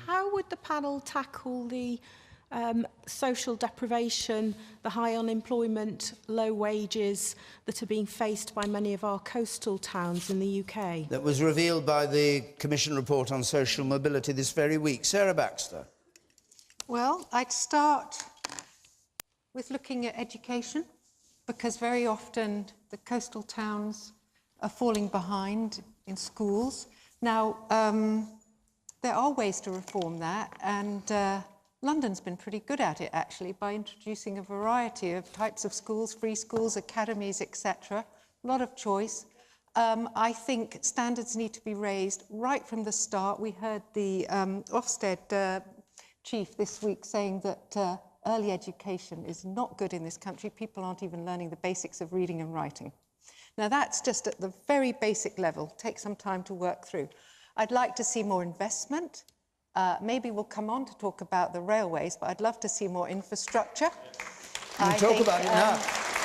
how would the panel tackle the social deprivation, the high unemployment, low wages that are being faced by many of our coastal towns in the UK? That was revealed by the Commission report on social mobility this very week. Sarah Baxter. Well, I'd start with looking at education, because very often the coastal towns are falling behind in schools. Now, there are ways to reform that, and London's been pretty good at it, actually, by introducing a variety of types of schools, free schools, academies, etc. A lot of choice. I think standards need to be raised right from the start. We heard the Ofsted chief this week saying that early education is not good in this country. People aren't even learning the basics of reading and writing. Now, that's just at the very basic level. Take some time to work through. I'd like to see more investment. Maybe we'll come on to talk about the railways, but I'd love to see more infrastructure. We'll talk about it now.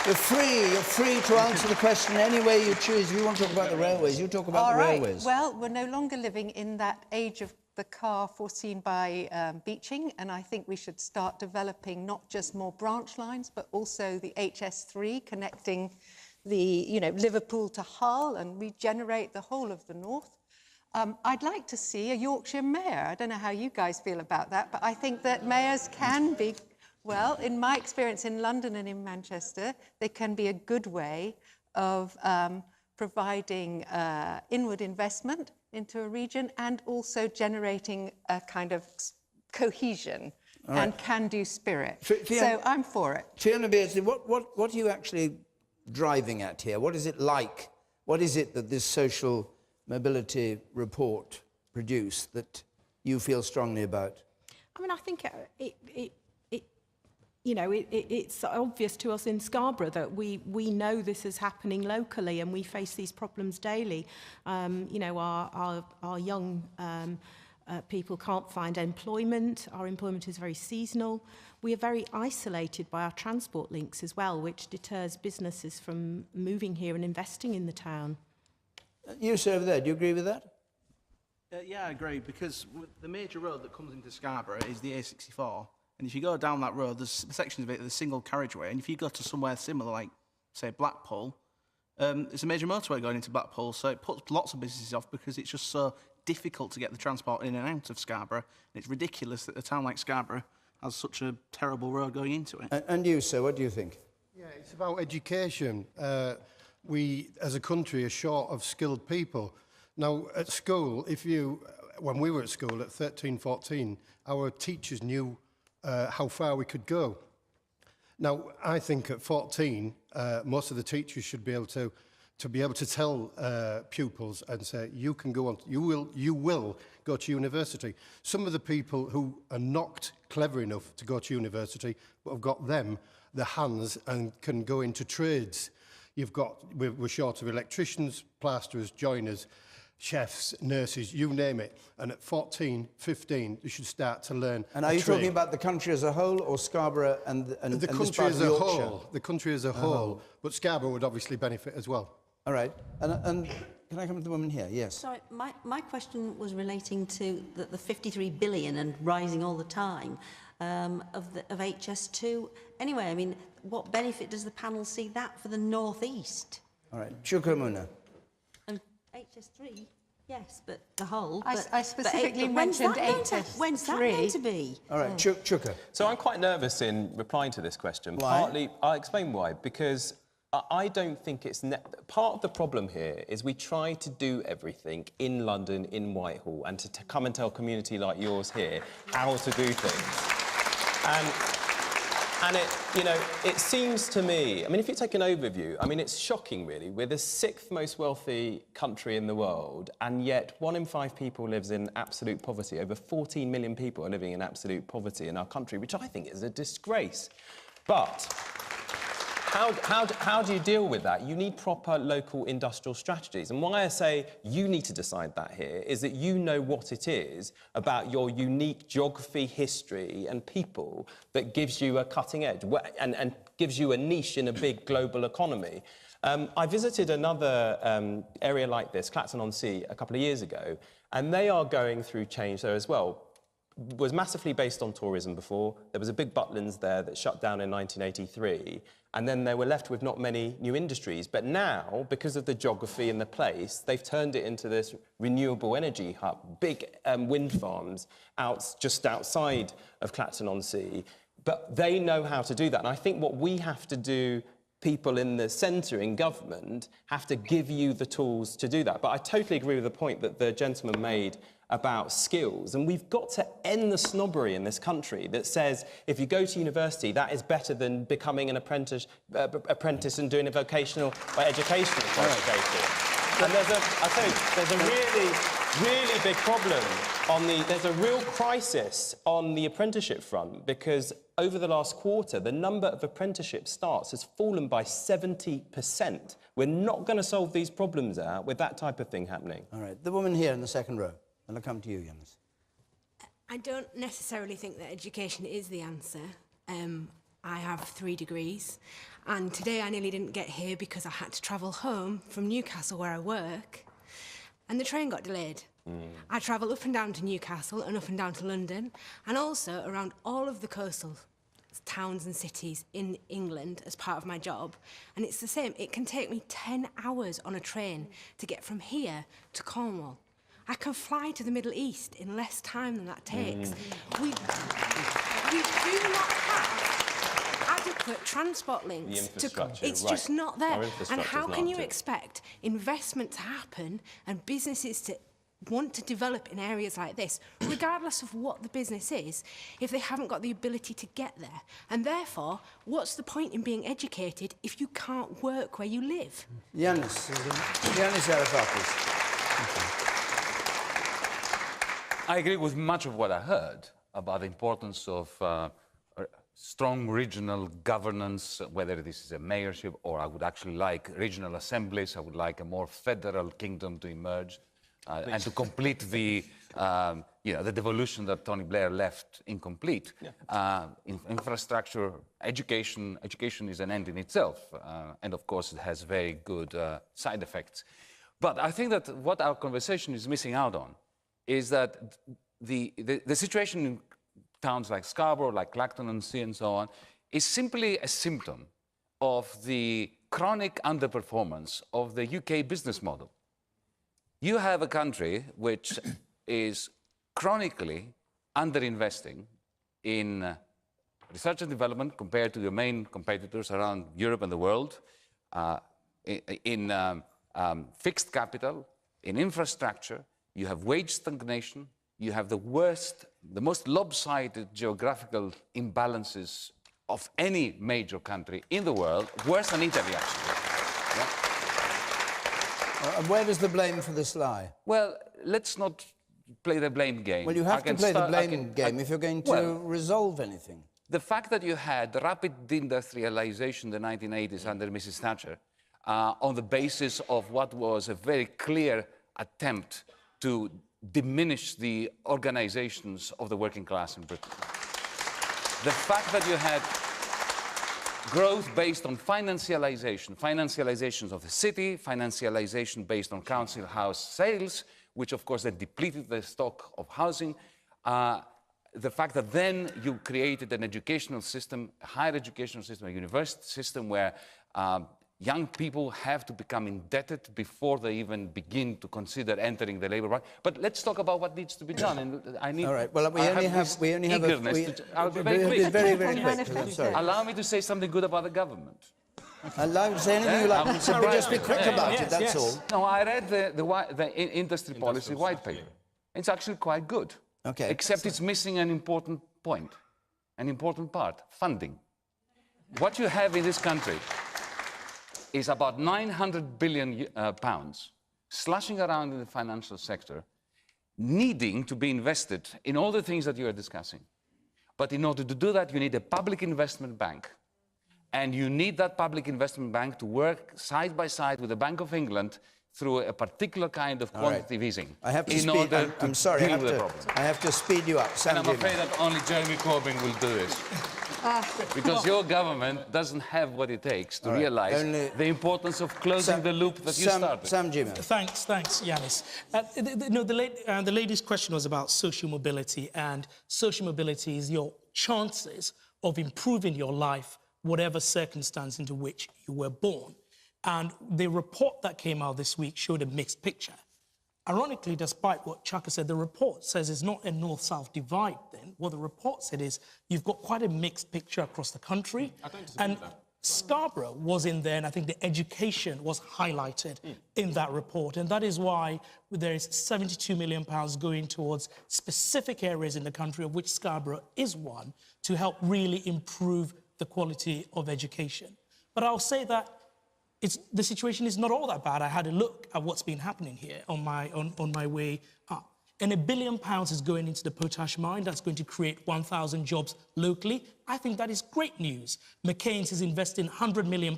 You're free to answer the question any way you choose. If you want to talk about the railways, you talk about the railways. Well, we're no longer living in that age of the car foreseen by Beeching, and I think we should start developing not just more branch lines, but also the HS3 connecting the, Liverpool to Hull and regenerate the whole of the north. I'd like to see a Yorkshire mayor. I don't know how you guys feel about that, but I think that mayors can be, well, in my experience in London and in Manchester, they can be a good way of providing inward investment into a region and also generating a kind of cohesion and can-do spirit. So I'm for it. Fiona Beardsley, what are you actually driving at here? What is it like? What is it that this social mobility report produced that you feel strongly about? I mean, I think it's obvious to us in Scarborough that we know this is happening locally and we face these problems daily. Our young people can't find employment. Our employment is very seasonal. We are very isolated by our transport links as well, which deters businesses from moving here and investing in the town. You, sir, over there, do you agree with that? Yeah, I agree, because the major road that comes into Scarborough is the A64, and if you go down that road, there's sections of it that are single carriageway, and if you go to somewhere similar, like, say, Blackpool, it's a major motorway going into Blackpool, so it puts lots of businesses off because it's just so difficult to get the transport in and out of Scarborough, and it's ridiculous that a town like Scarborough has such a terrible road going into it. And you, sir, what do you think? Yeah, it's about education. We, as a country, are short of skilled people. Now, at school, when we were at school at 13, 14, our teachers knew how far we could go. Now, I think at 14, most of the teachers should be able to tell pupils and say, you can go on, you will go to university. Some of the people who are not clever enough to go to university, but have got the hands and can go into trades. We're short of electricians, plasterers, joiners, chefs, nurses, you name it. And at 14, 15, they should start to learn. And are you talking about the country as a whole, or Scarborough and the country as a whole? The country as a whole, but Scarborough would obviously benefit as well. All right. And can I come to the woman here? Yes. Sorry, my question was relating to the 53 billion and rising all the time of HS2. Anyway, I mean, what benefit does the panel see that for the North East? All right. Chukwamuna. And HS3, yes, but the whole. I specifically mentioned HS3. When's that going to be? All right, Chukka. So I'm quite nervous in replying to this question. Why? Partly, I'll explain why. Because I don't think it's... Part of the problem here is we try to do everything in London, in Whitehall, and to come and tell a community like yours here how to do things. And it seems to me, I mean, if you take an overview, I mean, it's shocking, really. We're the 6th most wealthy country in the world, and yet 1 in 5 people lives in absolute poverty. Over 14 million people are living in absolute poverty in our country, which I think is a disgrace. But how do you deal with that? You need proper local industrial strategies. And why I say you need to decide that here is that you know what it is about your unique geography, history and people that gives you a cutting edge and gives you a niche in a big global economy. I visited another area like this, Clacton-on-Sea, a couple of years ago, and they are going through change there as well. was massively based on tourism before. There was a big Butlins there that shut down in 1983, and then they were left with not many new industries. But now, because of the geography and the place, they've turned it into this renewable energy hub, big wind farms just outside of Clacton-on-Sea. But they know how to do that. And I think what we have to do, people in the centre, in government, have to give you the tools to do that. But I totally agree with the point that the gentleman made about skills. And we've got to end the snobbery in this country that says if you go to university, that is better than becoming an apprentice and doing a vocational or educational qualification. And there's a really big problem there's a real crisis on the apprenticeship front, because over the last quarter, the number of apprenticeship starts has fallen by 70%. We're not going to solve these problems out with that type of thing happening. All right, the woman here in the second row. And I'll come to you, Yannis. I don't necessarily think that education is the answer. I have 3 degrees, and today I nearly didn't get here because I had to travel home from Newcastle, where I work, and the train got delayed. I travel up and down to Newcastle and up and down to London, and also around all of the coastal towns and cities in England as part of my job, and it's the same. It can take me 10 hours on a train to get from here to Cornwall. I can fly to the Middle East in less time than that takes. We do not have adequate transport links. It's just not there. And how can you expect investment to happen and businesses to want to develop in areas like this, regardless of what the business is, if they haven't got the ability to get there? And therefore, what's the point in being educated if you can't work where you live? Yannis Varoufakis. I agree with much of what I heard about the importance of strong regional governance, whether this is a mayorship or I would actually like regional assemblies. I would like a more federal kingdom to emerge and to complete the devolution that Tony Blair left incomplete. Yeah. Infrastructure, education is an end in itself, and of course it has very good side effects. But I think that what our conversation is missing out on is that the situation in towns like Scarborough, like Clacton-on-Sea and so on, is simply a symptom of the chronic underperformance of the UK business model. You have a country which is chronically underinvesting in research and development compared to your main competitors around Europe and the world, in fixed capital, in infrastructure. You have wage stagnation, you have the most lopsided geographical imbalances of any major country in the world, worse than Italy, actually. Yeah? And where does the blame for this lie? Well, let's not play the blame game. Well, you have to play the blame game if you're going to resolve anything. The fact that you had rapid industrialization in the 1980s under Mrs. Thatcher on the basis of what was a very clear attempt to diminish the organizations of the working class in Britain. The fact that you had growth based on financializations of the city, financialization based on council house sales, which of course then depleted the stock of housing. The fact that then you created an educational system, a higher educational system, a university system where young people have to become indebted before they even begin to consider entering the labour market. But let's talk about what needs to be done. And I need. All right. Well, we only have I'll be very very quick. Sorry. Allow me to say something good about the government. Allow me to say anything you like. So just be quick about it. That's all. No, I read the industry policy white paper. It's actually quite good. Okay. Except it's missing an important point, an important part: funding. What you have in this country is about 900 billion pounds slashing around in the financial sector, needing to be invested in all the things that you are discussing. But in order to do that, you need a public investment bank. And you need that public investment bank to work side by side with the Bank of England through a particular kind of quantitative easing. I have to speed. I'm sorry. I have to speed you up. And I'm afraid that only Jeremy Corbyn will do it. Because your government doesn't have what it takes to realise the importance of closing the loop that you started. Sam Jimmy. Thanks, Yanis. The lady's question was about social mobility, and social mobility is your chances of improving your life, whatever circumstance into which you were born. And the report that came out this week showed a mixed picture. Ironically, despite what Chaka said, the report says it's not a north-south divide then. What the report said is you've got quite a mixed picture across the country. I don't disagree with that. Scarborough was in there, and I think the education was highlighted in that report. And that is why there is £72 million going towards specific areas in the country, of which Scarborough is one, to help really improve the quality of education. But I'll say that the situation is not all that bad. I had a look at what's been happening here on my way up. And £1 billion is going into the potash mine. That's going to create 1,000 jobs locally. I think that is great news. McCain's is investing £100 million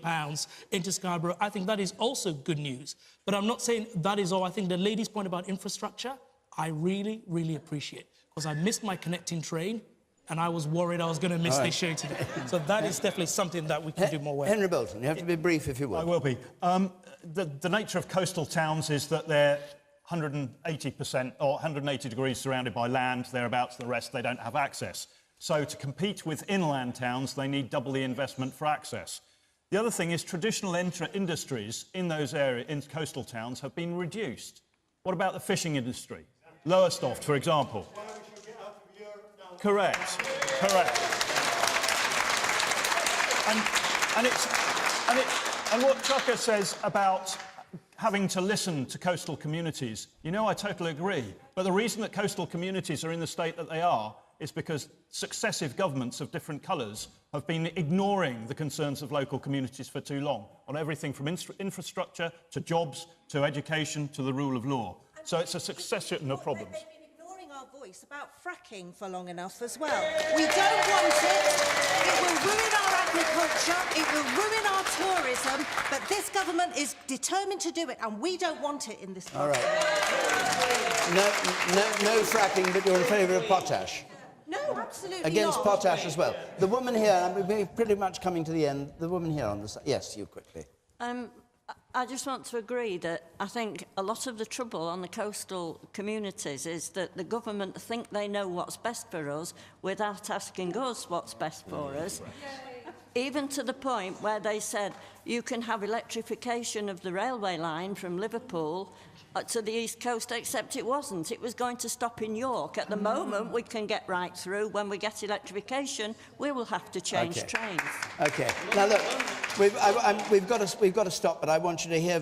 into Scarborough. I think that is also good news. But I'm not saying that is all. I think the lady's point about infrastructure, I really, really appreciate, because I missed my connecting train, and I was worried I was going to miss this show today. So that is definitely something that we can do more well. Henry Bolton, you have to be brief if you will. I will be. The nature of coastal towns is that they're 180% or 180 degrees surrounded by land, thereabouts. The rest, they don't have access. So to compete with inland towns, they need double the investment for access. The other thing is traditional industries in those areas, in coastal towns, have been reduced. What about the fishing industry? Lowestoft, for example. Correct. And what Chaka says about having to listen to coastal communities, you know, I totally agree. But the reason that coastal communities are in the state that they are is because successive governments of different colours have been ignoring the concerns of local communities for too long, on everything from infrastructure to jobs to education to the rule of law. So it's a succession of problems. Voice about fracking for long enough as well. We don't want it. It will ruin our agriculture. It will ruin our tourism. But this government is determined to do it, and we don't want it in this country. All right. No fracking, but you're in favour of potash. No, absolutely Against not. potash as well. The woman here, and we're pretty much coming to the end. The woman here on the side. Yes, you quickly. I just want to agree that I think a lot of the trouble on the coastal communities is that the government think they know what's best for us without asking us what's best for us. Even to the point where they said you can have electrification of the railway line from Liverpool to the East Coast, except it wasn't. It was going to stop in York. At the moment, we can get right through. When we get electrification, we will have to change trains. OK. Now, look, we've got to stop, but I want you to hear